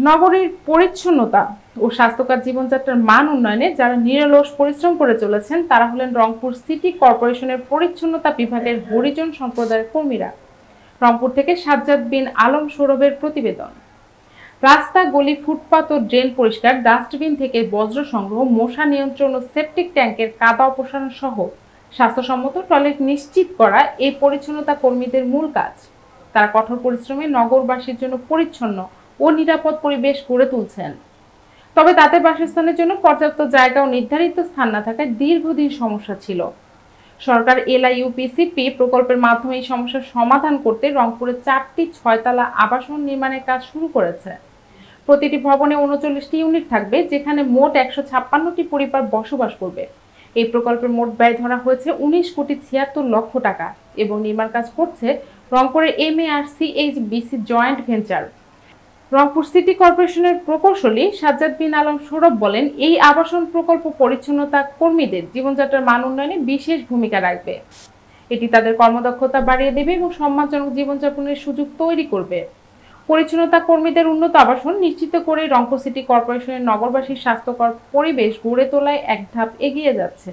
নগরীর পরিচ্ছন্নতা ও স্বাস্থ্যকর জীবনযাত্রার মান উন্নয়নে যারা নিরলস পরিশ্রম করে চলেছেন তারা হলেন রংপুর সিটি কর্পোরেশনের পরিচ্ছন্নতা বিভাগের হরিজন সম্প্রদায়ের কর্মীরা। রংপুর থেকে সাজ্জাদ বিন আলম সৌরভের প্রতিবেদন। রাস্তা, গলি, ফুটপাত ও ড্রেন পরিষ্কার, ডাস্টবিন থেকে বজ্র সংগ্রহ, মশা নিয়ন্ত্রণ ও সেপটিক ট্যাঙ্কের কাদা অপসারণ সহ স্বাস্থ্যসম্মত টয়লেট নিশ্চিত করা এই পরিচ্ছন্নতা কর্মীদের মূল কাজ। তারা কঠোর পরিশ্রমে নগরবাসীর জন্য পরিচ্ছন্ন ও নিরাপদ পরিবেশ গড়ে তুলছেন। তবে তাদের বাসস্থানের জন্য পর্যাপ্ত জায়গা ও নির্ধারিত স্থান না থাকায় দীর্ঘদিন সমস্যা ছিল। সরকার LIUPCP প্রকল্পের মাধ্যমে এই সমস্যার সমাধান করতে রংপুরে 4টি 6 তলা আবাসন নির্মাণের কাজ শুরু করেছে। প্রতিটি ভবনে 39টি ইউনিট থাকবে, যেখানে মোট 156টি পরিবার বসবাস করবে। এই প্রকল্পের মোট ব্যয় ধরা হয়েছে 19,76,00,000 টাকা এবং নির্মাণ কাজ করছে রংপুরের MARCHBC joint venture. Rangpur city কর্পোরেশনের প্রকৌশলী সাজ্জাদ বিন আলম সৌরভ বলেন, এই আবাসন প্রকল্প পরিচ্ছন্নতা কর্মীদের জীবনযাত্রার মান উন্নয়নে বিশেষ ভূমিকা রাখবে। এটি তাদের কর্মদক্ষতা বাড়িয়ে দেবে এবং সম্মানজনক জীবনযাপনের সুযোগ তৈরি করবে। পরিচ্ছন্নতা কর্মীদের উন্নত আবাসন নিশ্চিত করে রংপুর সিটি কর্পোরেশনের নগরবাসীর স্বাস্থ্যকর পরিবেশ গড়ে তোলায় এক ধাপ এগিয়ে যাচ্ছে।